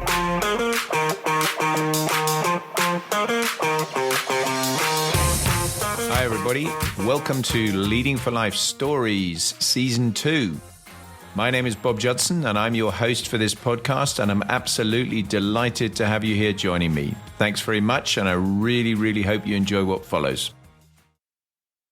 Hi everybody, welcome to Leading for Life Stories Season 2. My name is Bob Judson and I'm your host for this podcast, and I'm absolutely delighted to have you here joining me. Thanks very much, and I really hope you enjoy what follows.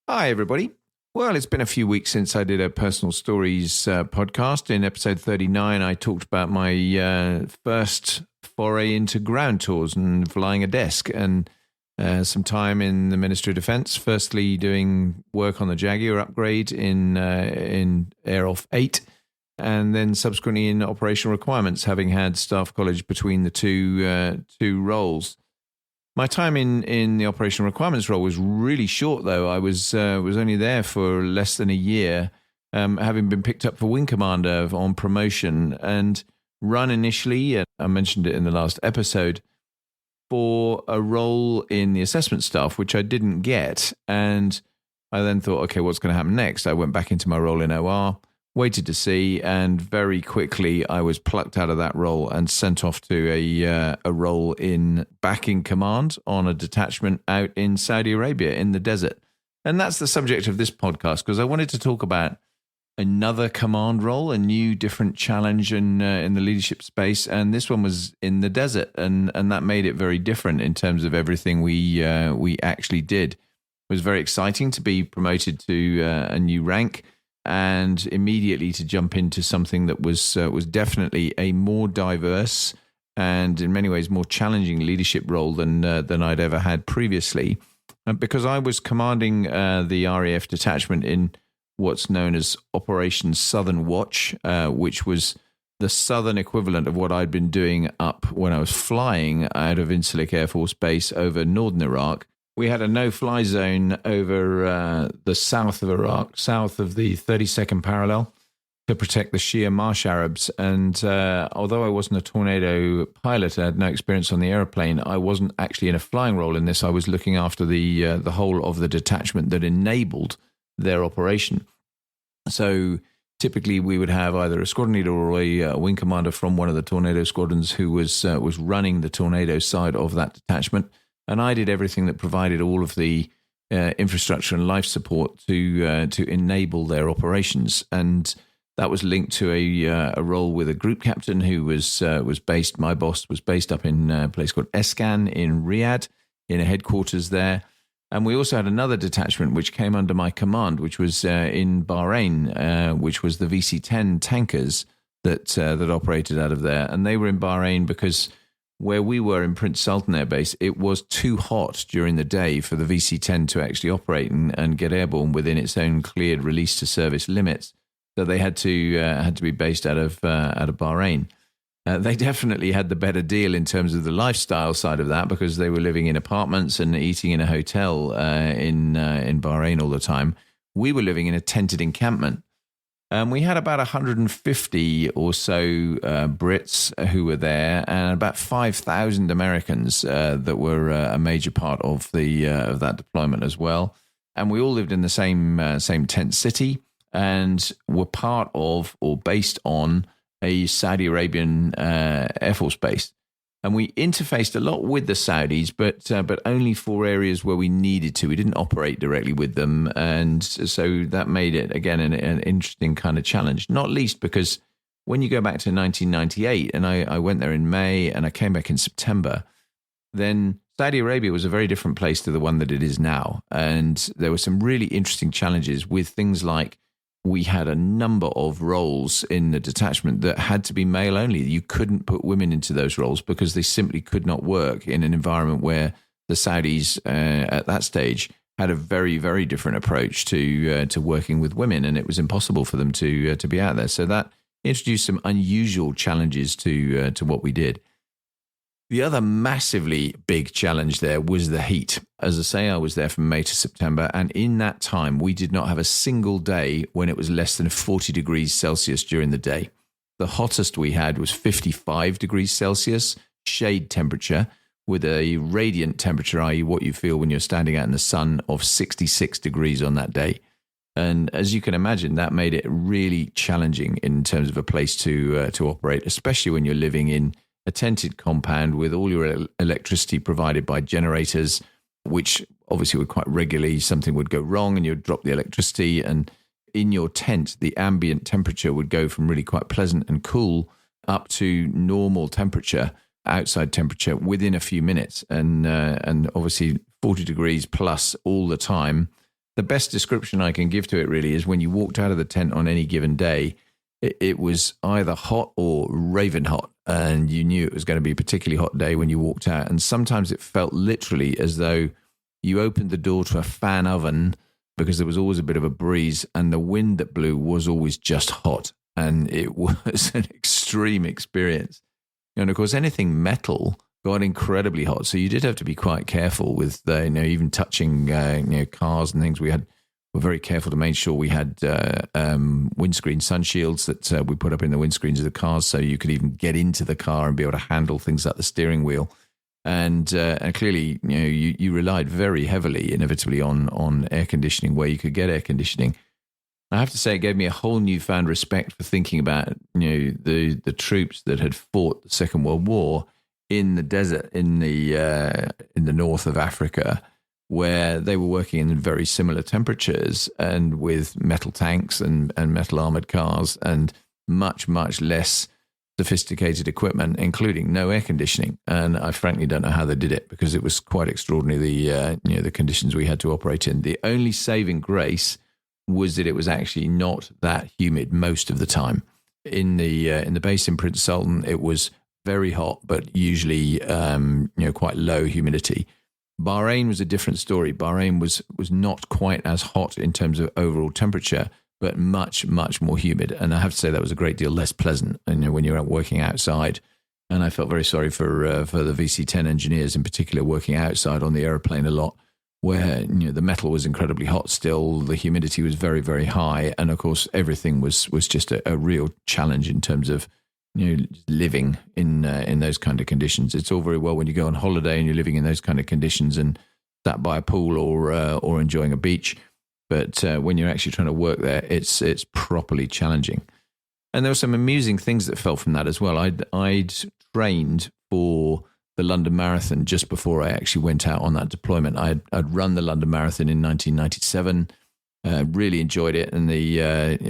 Hi everybody. Well, it's been a few weeks since I did a personal stories podcast. In episode 39, I talked about my first foray into ground tours and flying a desk, and some time in the Ministry of Defence, firstly doing work on the Jaguar upgrade in Air Off 8, and then subsequently in operational requirements, having had staff college between the two roles. My time in the operational requirements role was really short, though. I was only there for less than a year, having been picked up for Wing Commander on promotion and run initially, and I mentioned it in the last episode, for a role in the assessment staff, which I didn't get. And I then thought, okay, what's going to happen next? I went back into my role in OR, waited to see, and very quickly I was plucked out of that role and sent off to a role back in command on a detachment out in Saudi Arabia in the desert. And that's the subject of this podcast, because I wanted to talk about another command role, a new different challenge in the leadership space, and this one was in the desert, and that made it very different in terms of everything we actually did. It was very exciting to be promoted to a new rank, and immediately to jump into something that was definitely a more diverse and in many ways more challenging leadership role than I'd ever had previously, because I was commanding the RAF detachment in what's known as Operation Southern Watch, which was the southern equivalent of what I'd been doing up when I was flying out of Incirlik Air Force Base over northern Iraq. We had a no-fly zone over the south of Iraq, south of the 32nd parallel, to protect the Shia Marsh Arabs. And although I wasn't a Tornado pilot, I had no experience on the airplane, I wasn't actually in a flying role in this. I was looking after the whole of the detachment that enabled their operation. So typically we would have either a squadron leader or a wing commander from one of the Tornado squadrons who was running the Tornado side of that detachment, and I did everything that provided all of the infrastructure and life support to enable their operations. And that was linked to a role with a group captain who was based. My boss was based up in a place called Escan in Riyadh, in a headquarters there. And we also had another detachment which came under my command, which was in Bahrain, which was the VC-10 tankers that operated out of there. And they were in Bahrain because where we were in Prince Sultan Air Base, it was too hot during the day for the VC-10 to actually operate and get airborne within its own cleared release to service limits. So they had to be based out of Bahrain. They definitely had the better deal in terms of the lifestyle side of that, because they were living in apartments and eating in a hotel in Bahrain all the time. We were living in a tented encampment. We had about 150 or so Brits who were there, and about 5,000 Americans that were a major part of that deployment as well. And we all lived in the same tent city and were part of or based on a Saudi Arabian Air Force base. And we interfaced a lot with the Saudis, but only for areas where we needed to. We didn't operate directly with them. And so that made it, again, an interesting kind of challenge, not least because when you go back to 1998, and I went there in May and I came back in September, then Saudi Arabia was a very different place to the one that it is now. And there were some really interesting challenges with things like we had a number of roles in the detachment that had to be male only. You couldn't put women into those roles because they simply could not work in an environment where the Saudis at that stage had a very, very different approach to working with women, and it was impossible for them to be out there. So that introduced some unusual challenges to what we did. The other massively big challenge there was the heat. As I say, I was there from May to September, and in that time, we did not have a single day when it was less than 40 degrees Celsius during the day. The hottest we had was 55 degrees Celsius, shade temperature, with a radiant temperature, i.e. what you feel when you're standing out in the sun, of 66 degrees on that day. And as you can imagine, that made it really challenging in terms of a place to operate, especially when you're living in a tented compound with all your electricity provided by generators, which obviously would quite regularly, something would go wrong and you'd drop the electricity. And in your tent, the ambient temperature would go from really quite pleasant and cool up to normal temperature, outside temperature, within a few minutes. And obviously 40 degrees plus all the time. The best description I can give to it really is when you walked out of the tent on any given day, it was either hot or raving hot, and you knew it was going to be a particularly hot day when you walked out. And sometimes it felt literally as though you opened the door to a fan oven, because there was always a bit of a breeze and the wind that blew was always just hot. And it was an extreme experience. And of course, anything metal got incredibly hot. So you did have to be quite careful with, even touching, cars and things. We're very careful to make sure we had windscreen sun shields that we put up in the windscreens of the cars, so you could even get into the car and be able to handle things like the steering wheel. And clearly, you relied very heavily, inevitably, on air conditioning where you could get air conditioning. I have to say, it gave me a whole newfound respect for thinking about the troops that had fought the Second World War in the desert in the north of Africa, where they were working in very similar temperatures and with metal tanks and metal armored cars and much, much less sophisticated equipment, including no air conditioning. And I frankly don't know how they did it, because it was quite extraordinary, the conditions we had to operate in. The only saving grace was that it was actually not that humid most of the time. In the base in Prince Sultan, it was very hot, but usually quite low humidity. Bahrain was a different story. Bahrain was not quite as hot in terms of overall temperature, but much, much more humid. And I have to say that was a great deal less pleasant, when you're out working outside. And I felt very sorry for the VC-10 engineers in particular, working outside on the aeroplane a lot, where the metal was incredibly hot still, the humidity was very, very high, and of course everything was just a real challenge in terms of living in those kind of conditions. It's all very well when you go on holiday and you're living in those kind of conditions and sat by a pool or enjoying a beach, but when you're actually trying to work there, it's properly challenging. And there were some amusing things that fell from that as well. I'd trained for the London Marathon just before I actually went out on that deployment. I'd run the London Marathon in 1997. Really enjoyed it, and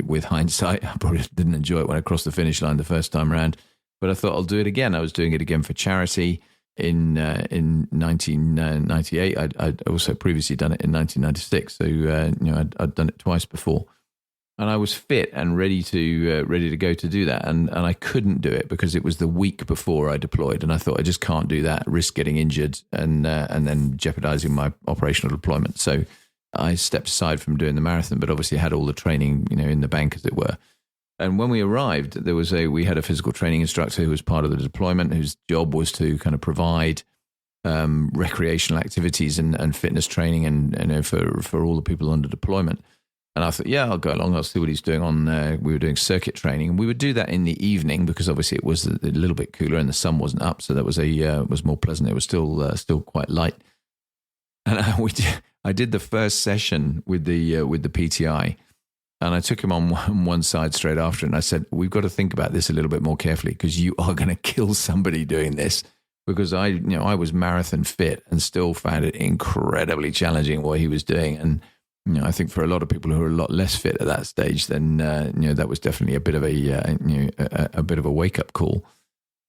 with hindsight, I probably didn't enjoy it when I crossed the finish line the first time around. But I thought I'll do it again. I was doing it again for charity in 1998. I'd also previously done it in 1996, so I'd done it twice before, and I was fit and ready to go to do that, and I couldn't do it because it was the week before I deployed, and I thought I just can't do that, risk getting injured and then jeopardizing my operational deployment. So I stepped aside from doing the marathon, but obviously had all the training, in the bank, as it were. And when we arrived, we had a physical training instructor who was part of the deployment, whose job was to kind of provide recreational activities and fitness training and for all the people under deployment. And I thought, yeah, I'll go along. I'll see what he's doing we were doing circuit training, and we would do that in the evening because obviously it was a little bit cooler and the sun wasn't up, so that was more pleasant. It was still quite light. And I did the first session with the PTI, and I took him on one side straight after, and I said, "We've got to think about this a little bit more carefully, because you are going to kill somebody doing this." Because I was marathon fit and still found it incredibly challenging what he was doing, and I think for a lot of people who are a lot less fit at that stage, then that was definitely a bit of a wake up call.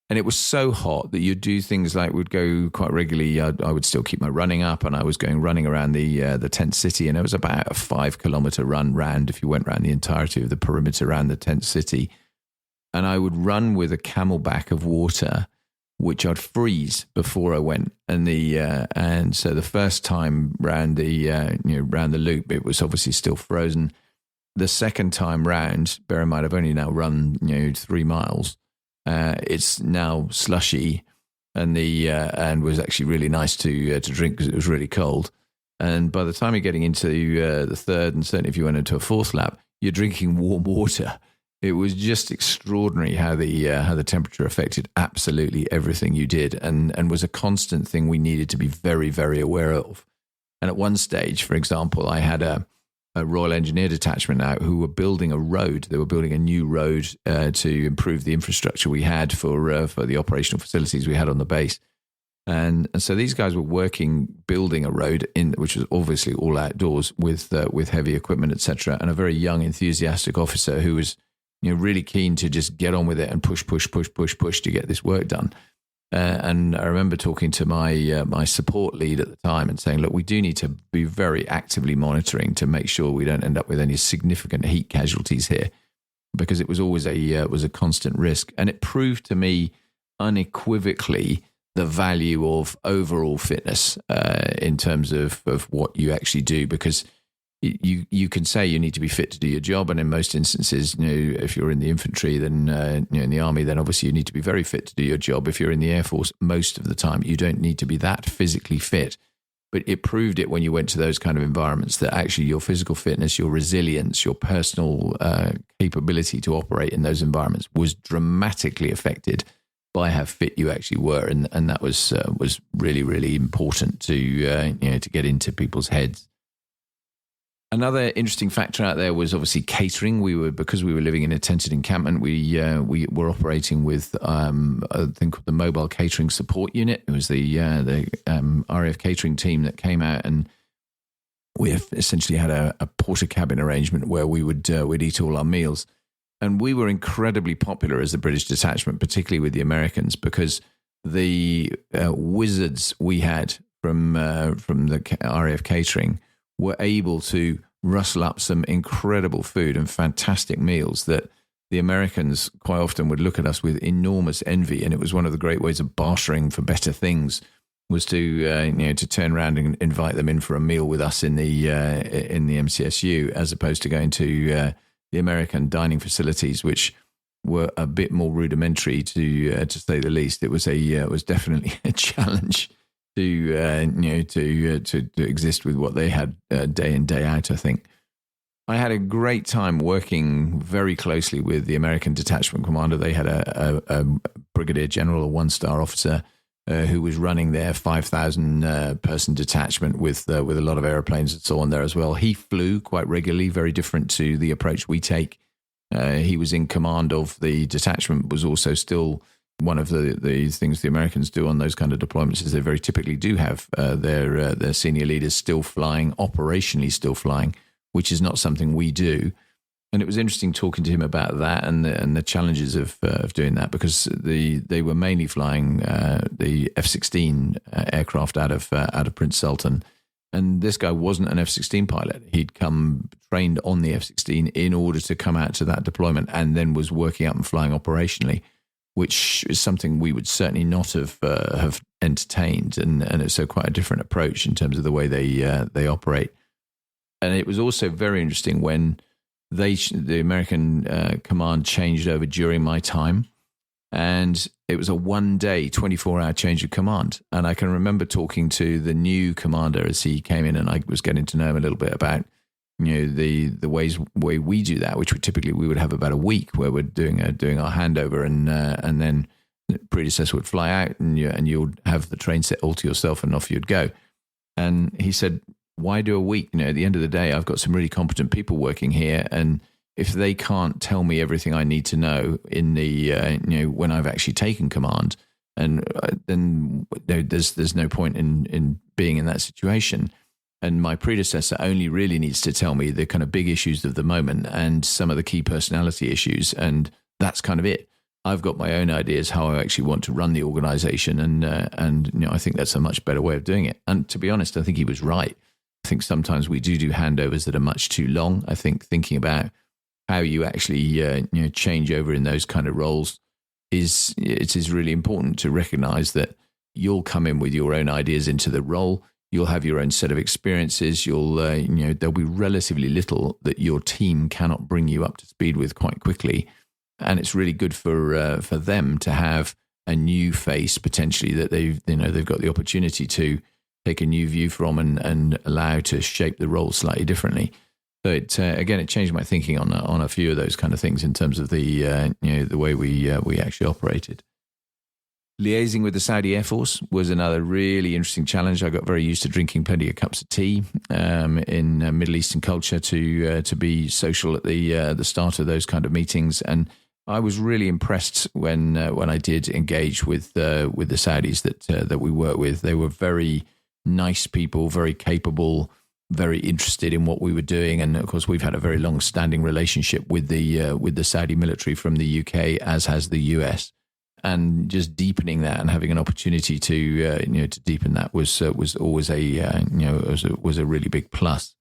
And it was so hot that you'd do things like we'd go quite regularly. I would still keep my running up, and I was running around the tent city, and it was about a 5 kilometer run round if you went around the entirety of the perimeter around the tent city. And I would run with a camelback of water, which I'd freeze before I went. And so the first time round round the loop, it was obviously still frozen. The second time round, bear in mind I've only now run 3 miles. It's now slushy, and was actually really nice to drink because it was really cold. And by the time you're getting into the third, and certainly if you went into a fourth lap, you're drinking warm water. It was just extraordinary how the temperature affected absolutely everything you did, and was a constant thing we needed to be very, very aware of. And at one stage, for example, I had a a Royal Engineer detachment out who were building a road. They were building a new road to improve the infrastructure we had for the operational facilities we had on the base. And so these guys were working, building a road which was obviously all outdoors with heavy equipment, etc. And a very young, enthusiastic officer who was, really keen to just get on with it and push to get this work done. And I remember talking to my support lead at the time and saying, look, we do need to be very actively monitoring to make sure we don't end up with any significant heat casualties here, because it was always a constant risk. And it proved to me unequivocally the value of overall fitness in terms of what you actually do, because you can say you need to be fit to do your job, and in most instances, if you're in the infantry, then in the army, then obviously you need to be very fit to do your job. If you're in the Air Force, most of the time you don't need to be that physically fit. But it proved it when you went to those kind of environments that actually your physical fitness, your resilience, your personal capability to operate in those environments was dramatically affected by how fit you actually were, and that was really, really important to get into people's heads. Another interesting factor out there was obviously catering. Because we were living in a tented encampment, we were operating with a thing called the Mobile Catering Support Unit. It was the RAF catering team that came out, and we essentially had a porter cabin arrangement where we'd eat all our meals. And we were incredibly popular as the British detachment, particularly with the Americans, because the wizards we had from the RAF catering were able to rustle up some incredible food and fantastic meals that the Americans quite often would look at us with enormous envy. And it was one of the great ways of bartering for better things, was to turn around and invite them in for a meal with us in the MCSU, as opposed to going to the American dining facilities, which were a bit more rudimentary, to say the least. It was definitely a challenge to exist with what they had day in, day out, I think. I had a great time working very closely with the American detachment commander. They had a brigadier general, a one-star officer, who was running their 5,000 person detachment with a lot of airplanes and so on there as well. He flew quite regularly, very different to the approach we take. He was in command of the detachment, was also still one of the things the Americans do on those kind of deployments is they very typically do have their senior leaders still flying, operationally still flying, which is not something we do. And it was interesting talking to him about that and the challenges of doing that, because they were mainly flying the F-16 aircraft out of Prince Sultan, and this guy wasn't an F-16 pilot. He'd come trained on the F-16 in order to come out to that deployment, and then was working up and flying operationally, which is something we would certainly not have entertained, and it's so quite a different approach in terms of the way they operate. And it was also very interesting when the American command changed over during my time, and it was a 1-day, 24-hour change of command. And I can remember talking to the new commander as he came in, and I was getting to know him a little bit about the way we do that, which we would have about a week where we're doing our handover, and then the predecessor would fly out, and you'd have the train set all to yourself, and off you'd go. And he said, why do a week? At the end of the day, I've got some really competent people working here, and if they can't tell me everything I need to know in the when I've actually taken command, and then there's no point in being in that situation. And my predecessor only really needs to tell me the kind of big issues of the moment and some of the key personality issues, and that's kind of it. I've got my own ideas how I actually want to run the organization, and I think that's a much better way of doing it. And to be honest, I think he was right. I think sometimes we do handovers that are much too long. I think thinking about how you actually change over in those kind of roles is really important to recognize that you'll come in with your own ideas into the role. You'll have your own set of experiences. There'll be relatively little that your team cannot bring you up to speed with quite quickly, and it's really good for them to have a new face potentially that they've got the opportunity to take a new view from and allow to shape the role slightly differently. So it changed my thinking on a few of those kind of things in terms of the way we actually operated. Liaising with the Saudi Air Force was another really interesting challenge. I got very used to drinking plenty of cups of tea in Middle Eastern culture to be social at the start of those kind of meetings, and I was really impressed when I did engage with the Saudis that we worked with. They were very nice people, very capable, very interested in what we were doing, and of course we've had a very long-standing relationship with the Saudi military from the UK, as has the US. And just deepening that and having an opportunity to deepen that was always was a really big plus.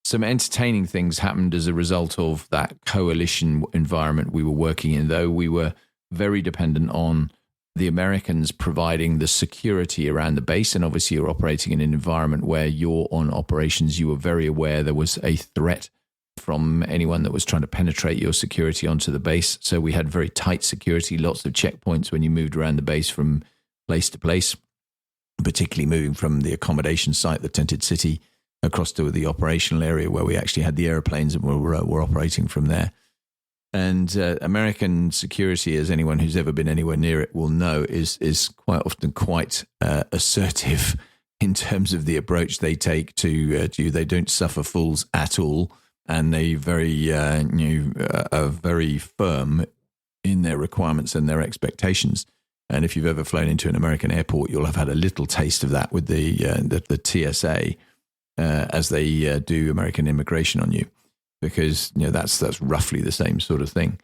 Some entertaining things happened as a result of that coalition environment we were working in, though we were very dependent on the Americans providing the security around the base. And obviously you're operating in an environment where you're on operations. You were very aware there was a threat from anyone that was trying to penetrate your security onto the base. So we had very tight security, lots of checkpoints when you moved around the base from place to place, particularly moving from the accommodation site, the tented city, across to the operational area where we actually had the airplanes and were operating from there. And American security, as anyone who's ever been anywhere near it will know, is quite often quite assertive in terms of the approach they take to you. They don't suffer fools at all. And they are very firm in their requirements and their expectations. And if you've ever flown into an American airport, you'll have had a little taste of that with the TSA as they do American immigration on you, because that's roughly the same sort of thing.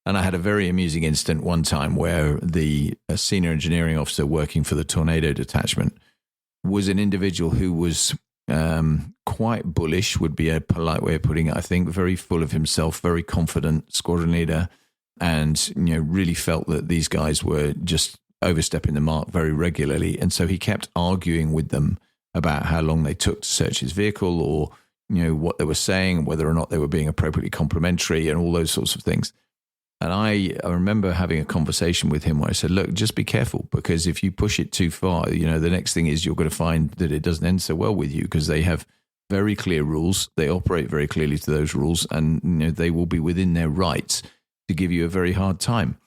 And I had a very amusing incident one time where a senior engineering officer working for the Tornado detachment was an individual who was quite bullish, would be a polite way of putting it, I think, very full of himself, very confident squadron leader, and really felt that these guys were just overstepping the mark very regularly. And so he kept arguing with them about how long they took to search his vehicle, or what they were saying, whether or not they were being appropriately complimentary, and all those sorts of things. And I remember having a conversation with him where I said, look, just be careful, because if you push it too far, the next thing is you're going to find that it doesn't end so well with you, because they have very clear rules. They operate very clearly to those rules, and they will be within their rights to give you a very hard time.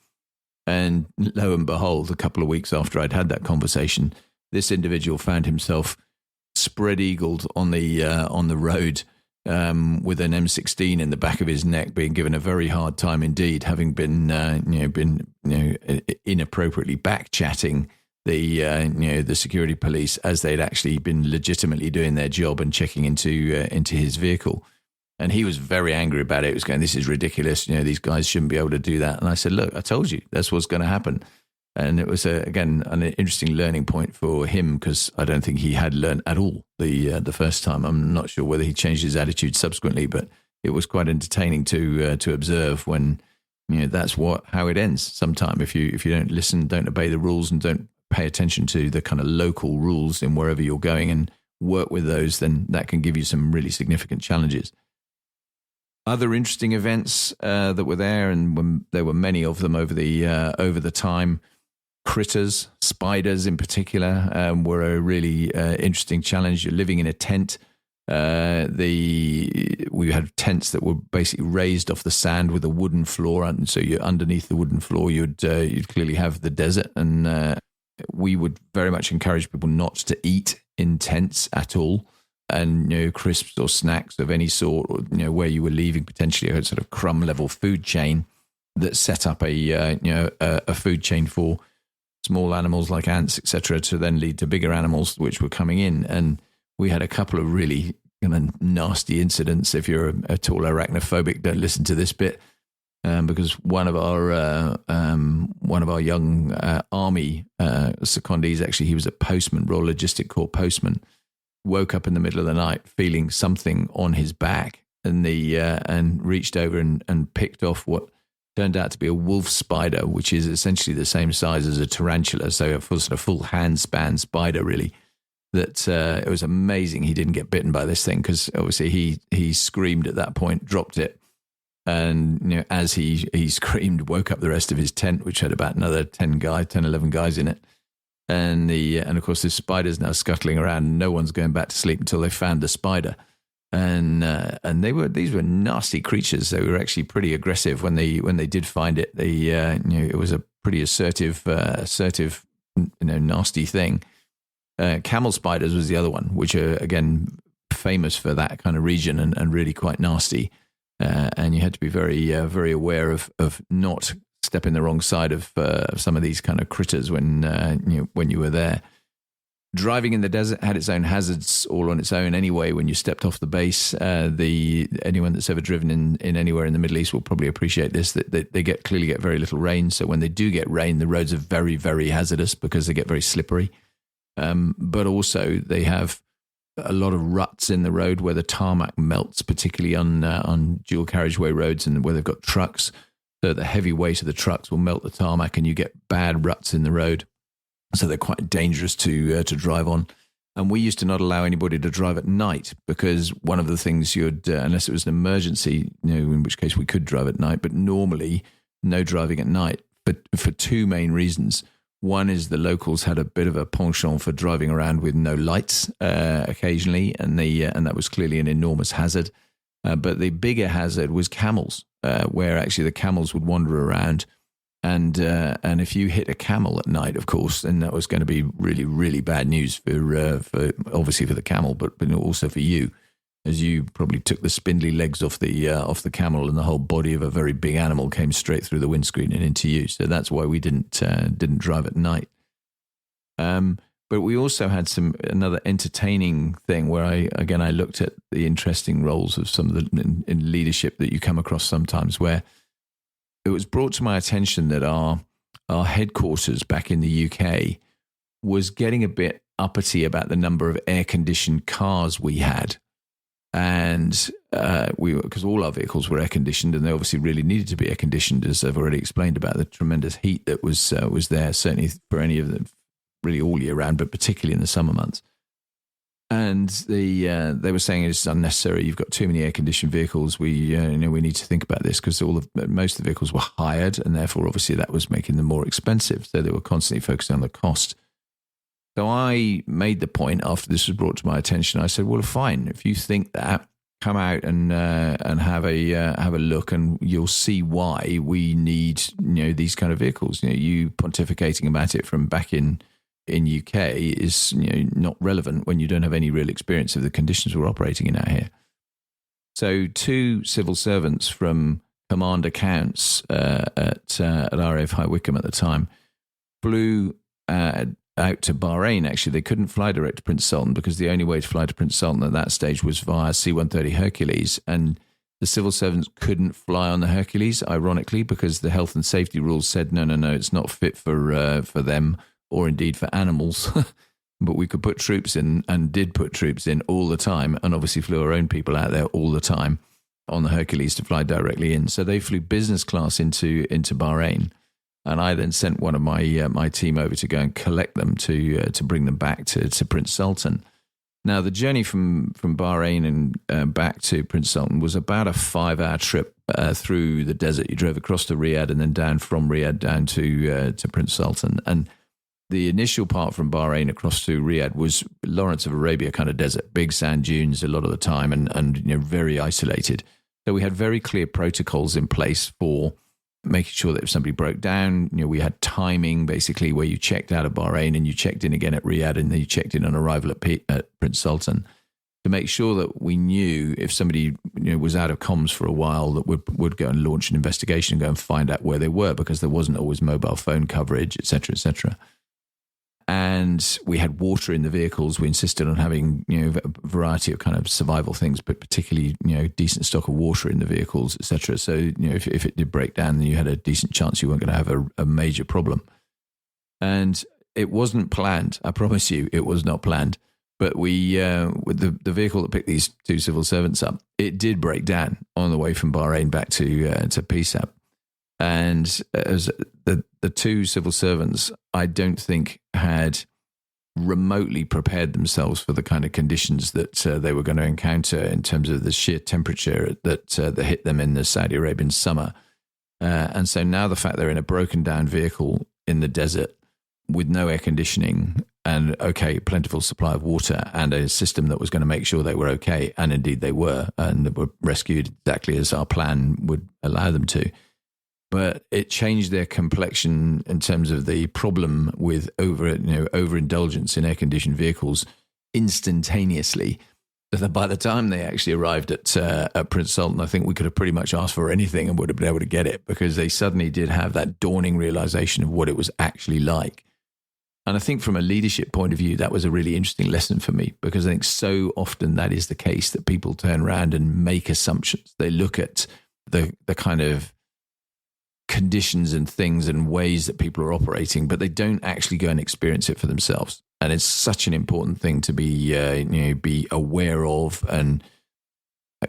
And lo and behold, a couple of weeks after I'd had that conversation, this individual found himself spread-eagled on the road, with an M16 in the back of his neck, being given a very hard time indeed, having been inappropriately back-chatting the security police as they'd actually been legitimately doing their job and checking into his vehicle. And he was very angry about it. He was going, this is ridiculous. These guys shouldn't be able to do that. And I said, look, I told you that's what's going to happen. And it was, again, an interesting learning point for him, because I don't think he had learned at all the first time. I'm not sure whether he changed his attitude subsequently, but it was quite entertaining to observe when that's how it ends. Sometime if you don't listen, don't obey the rules, and don't pay attention to the kind of local rules in wherever you're going and work with those, then that can give you some really significant challenges. Other interesting events that were there, and when there were many of them over the time. Critters, spiders in particular, were a really interesting challenge. You're living in a tent. We had tents that were basically raised off the sand with a wooden floor, and so you're underneath the wooden floor. You'd clearly have the desert, and we would very much encourage people not to eat in tents at all, and crisps or snacks of any sort, or where you were leaving potentially a sort of crumb level food chain that set up a food chain for small animals like ants, etc., to then lead to bigger animals which were coming in. And we had a couple of really nasty incidents. If you're at all arachnophobic, don't listen to this bit, because one of our young army secondees, actually, he was a postman, Royal Logistic Corps postman, woke up in the middle of the night feeling something on his back, and reached over and picked off what turned out to be a wolf spider, which is essentially the same size as a tarantula, so a full hand-span spider, really. That it was amazing he didn't get bitten by this thing, because obviously he screamed at that point, dropped it, and as he screamed, woke up the rest of his tent, which had about another 10, 11 guys in it, and of course this spider's now scuttling around, and no one's going back to sleep until they found the spider. And these were nasty creatures. They were actually pretty aggressive when they did find it. It was a pretty assertive, nasty thing. Camel spiders was the other one, which are, again, famous for that kind of region and really quite nasty. And you had to be very, very aware of not stepping the wrong side of some of these kind of critters when you were there. Driving in the desert had its own hazards all on its own anyway. When you stepped off the base, anyone that's ever driven in anywhere in the Middle East will probably appreciate this, that they clearly get very little rain. So when they do get rain, the roads are very, very hazardous because they get very slippery. But also they have a lot of ruts in the road where the tarmac melts, particularly on dual carriageway roads and where they've got trucks. So the heavy weight of the trucks will melt the tarmac and you get bad ruts in the road. So they're quite dangerous to drive on. And we used to not allow anybody to drive at night because one of the things unless it was an emergency, in which case we could drive at night, but normally no driving at night, but for two main reasons. One is the locals had a bit of a penchant for driving around with no lights occasionally, and that was clearly an enormous hazard. But the bigger hazard was camels, where actually the camels would wander around. And if you hit a camel at night, of course, then that was going to be really, really bad news for obviously for the camel, but also for you, as you probably took the spindly legs off the camel, and the whole body of a very big animal came straight through the windscreen and into you. So that's why we didn't drive at night. But we also had another entertaining thing where I looked at the interesting roles of some of the in leadership that you come across sometimes, where it was brought to my attention that our headquarters back in the UK was getting a bit uppity about the number of air-conditioned cars we had. And because all our vehicles were air-conditioned, and they obviously really needed to be air-conditioned, as I've already explained about the tremendous heat that was there, certainly for any of them, really all year round, but particularly in the summer months. And they were saying it's unnecessary. You've got too many air-conditioned vehicles. We need to think about this because most of the vehicles were hired, and therefore, obviously, that was making them more expensive. So they were constantly focusing on the cost. So I made the point after this was brought to my attention. I said, "Well, fine. If you think that, come out and have a look, and you'll see why we need these kind of vehicles. You pontificating about it from back in UK is not relevant when you don't have any real experience of the conditions we're operating in out here." So two civil servants from command accounts at RAF High Wycombe at the time flew out to Bahrain. Actually, they couldn't fly direct to Prince Sultan because the only way to fly to Prince Sultan at that stage was via C-130 Hercules, and the civil servants couldn't fly on the Hercules, ironically, because the health and safety rules said no, it's not fit for them, or indeed for animals. But we could put troops in, and did put troops in all the time, and obviously flew our own people out there all the time on the Hercules to fly directly in. So they flew business class into Bahrain, and I then sent one of my team over to go and collect them to bring them back to Prince Sultan. Now, the journey from Bahrain and back to Prince Sultan was about a 5-hour trip through the desert. You drove across to Riyadh and then down from Riyadh down to Prince Sultan. And the initial part from Bahrain across to Riyadh was Lawrence of Arabia kind of desert, big sand dunes a lot of the time, and very isolated. So we had very clear protocols in place for making sure that if somebody broke down, we had timing basically where you checked out of Bahrain and you checked in again at Riyadh, and then you checked in on arrival at Prince Sultan, to make sure that we knew if somebody was out of comms for a while, that would go and launch an investigation and go and find out where they were, because there wasn't always mobile phone coverage, etc., etc. And we had water in the vehicles. We insisted on having a variety of kind of survival things, but particularly decent stock of water in the vehicles, etc. So if it did break down, then you had a decent chance you weren't going to have a major problem. And it wasn't planned. I promise you, it was not planned. But we, with the vehicle that picked these two civil servants up, it did break down on the way from Bahrain back to PSAP. And as the two civil servants, I don't think had remotely prepared themselves for the kind of conditions that they were going to encounter in terms of the sheer temperature that hit them in the Saudi Arabian summer. And so now the fact they're in a broken down vehicle in the desert with no air conditioning and, plentiful supply of water and a system that was going to make sure they were okay, and indeed they were, and they were rescued exactly as our plan would allow them to. but it changed their complexion in terms of the problem with overindulgence in air-conditioned vehicles instantaneously. So that by the time they actually arrived at Prince Sultan, I think we could have pretty much asked for anything and would have been able to get it, because they suddenly did have that dawning realization of what it was actually like. And I think from a leadership point of view, that was a really interesting lesson for me, because I think so often that is the case, that people turn around and make assumptions. They look at the kind of conditions and things and ways that people are operating, but they don't actually go and experience it for themselves. And it's such an important thing to be aware of and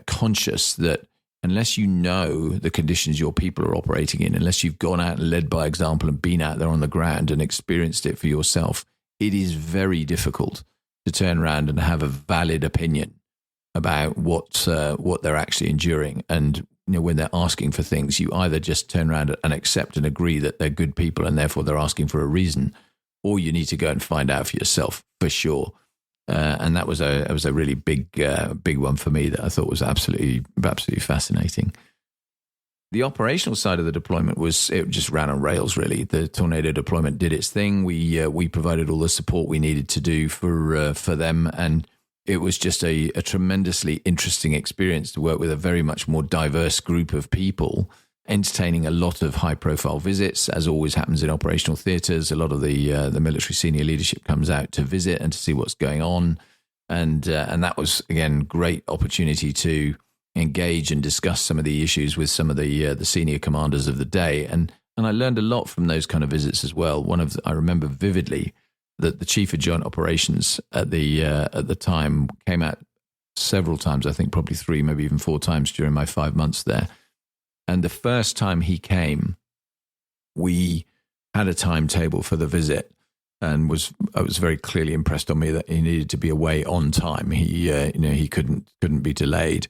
conscious that unless you know the conditions your people are operating in, unless you've gone out and led by example and been out there on the ground and experienced it for yourself, it is very difficult to turn around and have a valid opinion about what they're actually enduring. And when they're asking for things, you either just turn around and accept and agree that they're good people and therefore they're asking for a reason, or you need to go and find out for yourself for sure. And that was a really big one for me that I thought was absolutely fascinating. The operational side of the deployment it just ran on rails, really. The Tornado deployment did its thing. We provided all the support we needed to do for them, and it was just a tremendously interesting experience to work with a very much more diverse group of people, entertaining a lot of high-profile visits, as always happens in operational theatres. A lot of the military senior leadership comes out to visit and to see what's going on, and that was, again, great opportunity to engage and discuss some of the issues with some of the senior commanders of the day, and I learned a lot from those kind of visits as well. I remember vividly that the chief of joint operations at the time came out several times, I think probably 3, maybe even 4 times during my 5 months there. And the first time he came, we had a timetable for the visit, and I was very clearly impressed on me that he needed to be away on time. He couldn't be delayed.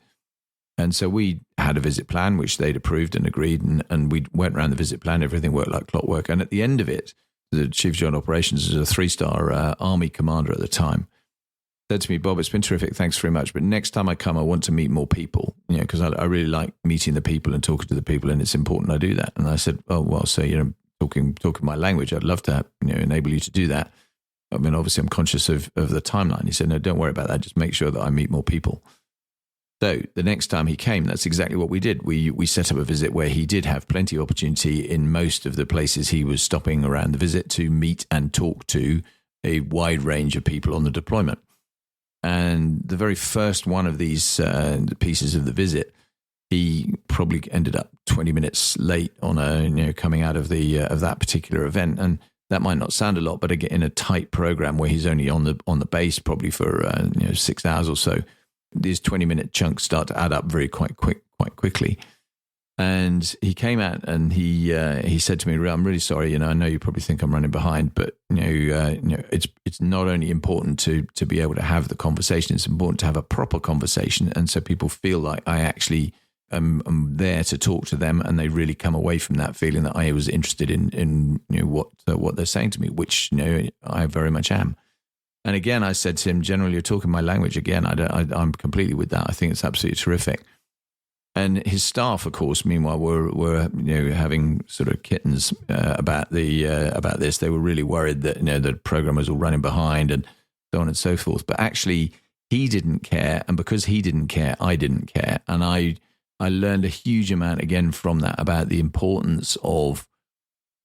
And so we had a visit plan, which they'd approved and agreed, and we went around the visit plan. Everything worked like clockwork. And at the end of it, the chief of joint operations was a 3-star army commander at the time, said to me, "Bob, it's been terrific. Thanks very much. But next time I come, I want to meet more people, because I really like meeting the people and talking to the people, and it's important I do that." And I said, "Oh, well, so, talking my language, I'd love to, enable you to do that. I mean, obviously I'm conscious of the timeline." He said, "No, don't worry about that. Just make sure that I meet more people." So the next time he came, that's exactly what we did. We set up a visit where he did have plenty of opportunity in most of the places he was stopping around the visit to meet and talk to a wide range of people on the deployment. And the very first one of these pieces of the visit, he probably ended up 20 minutes late on coming out of that particular event. And that might not sound a lot, but again, in a tight program where he's only on the base probably for 6 hours or so, these 20-minute chunks start to add up quite quickly. And he came out and he said to me, "I'm really sorry. I know you probably think I'm running behind, but it's not only important to be able to have the conversation. It's important to have a proper conversation, and so people feel like I actually am there to talk to them, and they really come away from that feeling that I was interested in what they're saying to me, which I very much am." And again, I said to him, "General, you're talking my language again. I'm completely with that. I think it's absolutely terrific." And his staff, of course, meanwhile, were having sort of kittens about this. They were really worried that the program was all running behind and so on and so forth. But actually, he didn't care, and because he didn't care, I didn't care. And I learned a huge amount again from that about the importance of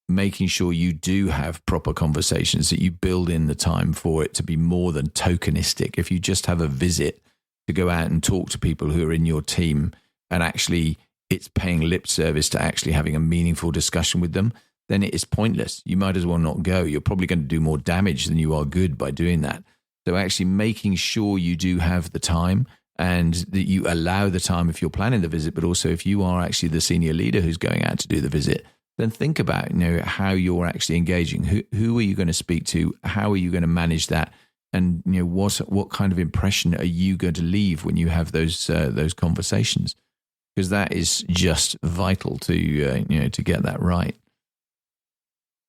making sure you do have proper conversations, that you build in the time for it to be more than tokenistic. If you just have a visit to go out and talk to people who are in your team, and actually it's paying lip service to actually having a meaningful discussion with them, then it is pointless. You might as well not go. You're probably going to do more damage than you are good by doing that. So actually making sure you do have the time, and that you allow the time if you're planning the visit, but also if you are actually the senior leader who's going out to do the visit, then think about how you're actually engaging. Who are you going to speak to? How are you going to manage that? And what kind of impression are you going to leave when you have those conversations? Because that is just vital to get that right.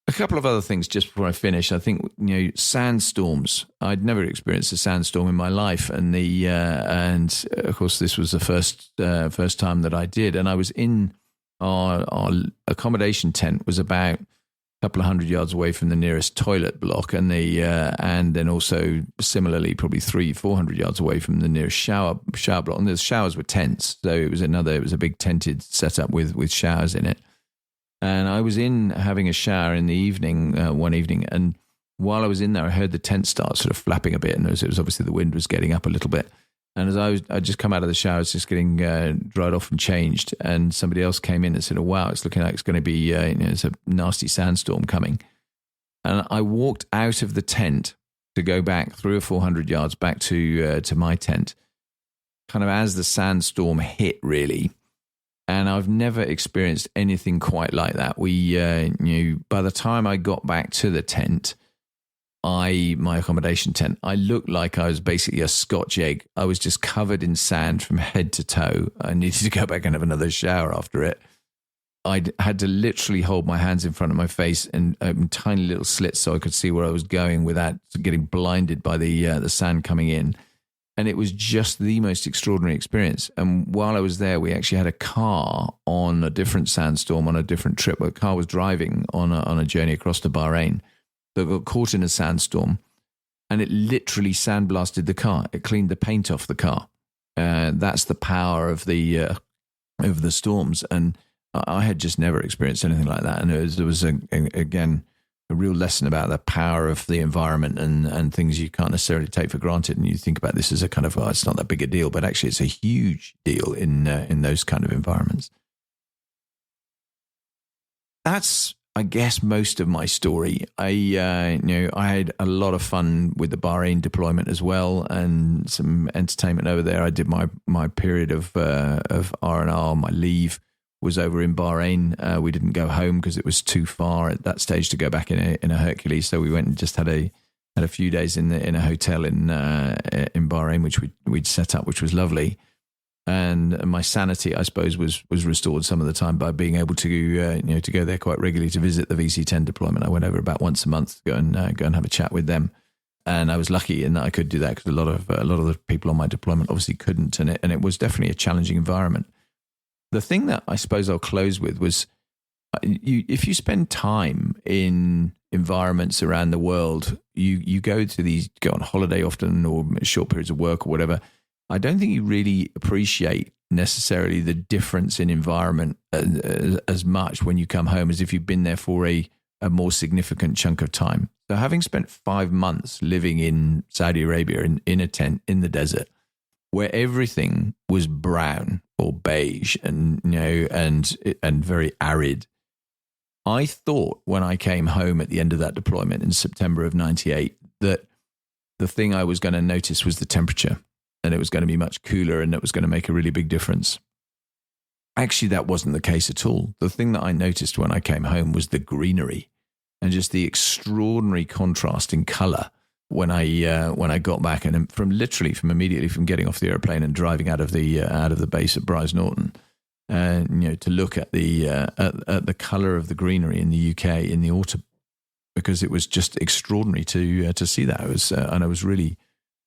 A couple of other things just before I finish. I think sandstorms. I'd never experienced a sandstorm in my life, and of course this was the first time that I did, and I was in our accommodation tent was about a couple of 100 yards away from the nearest toilet block, and then also similarly probably 300-400 yards away from the nearest shower block. And the showers were tents, so it was a big tented setup with showers in it. And I was in having a shower in the evening, one evening, and while I was in there, I heard the tent start sort of flapping a bit, and it was obviously the wind was getting up a little bit. And as I'd just come out of the shower, I was just getting dried off and changed, and somebody else came in and said, "Oh wow, it's looking like it's going to be it's a nasty sandstorm coming." And I walked out of the tent to go back 300 or 400 yards back to my tent, kind of as the sandstorm hit, really. And I've never experienced anything quite like that. By the time I got back to the tent, my accommodation tent, I looked like I was basically a Scotch egg. I was just covered in sand from head to toe. I needed to go back and have another shower after it. I had to literally hold my hands in front of my face and open tiny little slits so I could see where I was going without getting blinded by the sand coming in. And it was just the most extraordinary experience. And while I was there, we actually had a car on a different sandstorm on a different trip. A car was driving on a journey across to Bahrain that got caught in a sandstorm, and it literally sandblasted the car. It cleaned the paint off the car. That's the power of the storms. And I had just never experienced anything like that. And there was again a real lesson about the power of the environment and things you can't necessarily take for granted. And you think about this as a kind of, it's not that big a deal, but actually it's a huge deal in those kind of environments. That's, I guess, most of my story. I had a lot of fun with the Bahrain deployment as well, and some entertainment over there. I did my period of R&R. My leave was over in Bahrain. We didn't go home because it was too far at that stage to go back in a Hercules. So we went and just had a few days in a hotel in Bahrain, which we'd set up, which was lovely. And my sanity, I suppose, was restored some of the time by being able to to go there quite regularly to visit the VC-10 deployment. I went over about once a month to go and have a chat with them, and I was lucky in that I could do that because a lot of the people on my deployment obviously couldn't, and it was definitely a challenging environment. The thing that I suppose I'll close with was, if you spend time in environments around the world, you go on holiday often or short periods of work or whatever. I don't think you really appreciate necessarily the difference in environment as much when you come home as if you've been there for a more significant chunk of time. So having spent 5 months living in Saudi Arabia in a tent in the desert, where everything was brown or beige and very arid, I thought when I came home at the end of that deployment in September of 98 that the thing I was going to notice was the temperature. And it was going to be much cooler, and it was going to make a really big difference. Actually, that wasn't the case at all. The thing that I noticed when I came home was the greenery and just the extraordinary contrast in color when I got back, and from immediately from getting off the airplane and driving out of the base at Brize Norton, to look at the color of the greenery in the UK in the autumn, because it was just extraordinary to see that. I was really.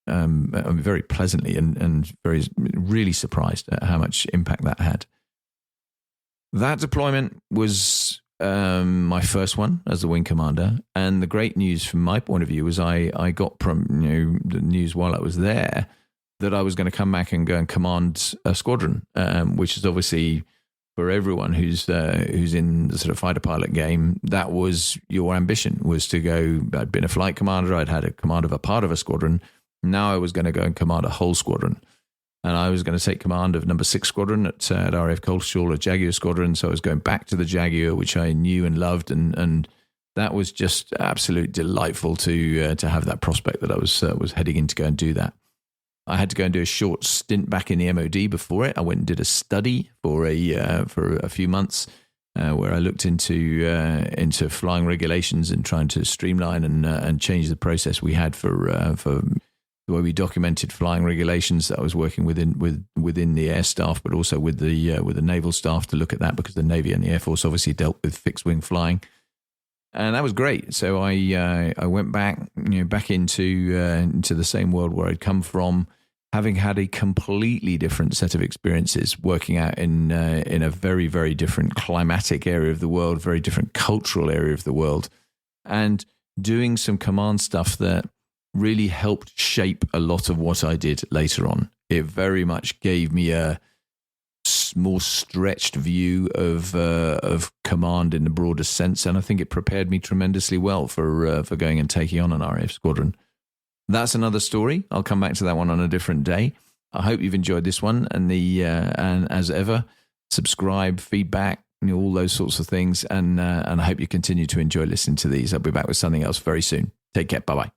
Very pleasantly and very really surprised at how much impact that had. That deployment was my first one as the wing commander, and the great news from my point of view was I got from the news while I was there that I was going to come back and go and command a squadron, which is obviously for everyone who's in the sort of fighter pilot game, that was your ambition, was to go. I'd been a flight commander, I'd had a command of a part of a squadron. Now I was going to go and command a whole squadron. And I was going to take command of number 6 squadron at RAF Coleshill, a Jaguar squadron. So I was going back to the Jaguar, which I knew and loved. And that was just absolutely delightful to have that prospect that I was heading in to go and do that. I had to go and do a short stint back in the MOD before it. I went and did a study for a few months where I looked into flying regulations and trying to streamline and change the process we had for the way we documented flying regulations. That I was working within the air staff, but also with the naval staff to look at that, because the Navy and the Air Force obviously dealt with fixed wing flying, and that was great. So I went back into the same world where I'd come from, having had a completely different set of experiences working out in a very, very different climatic area of the world, very different cultural area of the world, and doing some command stuff that really helped shape a lot of what I did later on. It very much gave me a more stretched view of command in the broadest sense, and I think it prepared me tremendously well for going and taking on an RAF squadron. That's another story. I'll come back to that one on a different day. I hope you've enjoyed this one, and as ever, subscribe, feedback, all those sorts of things, and I hope you continue to enjoy listening to these. I'll be back with something else very soon. Take care. Bye bye.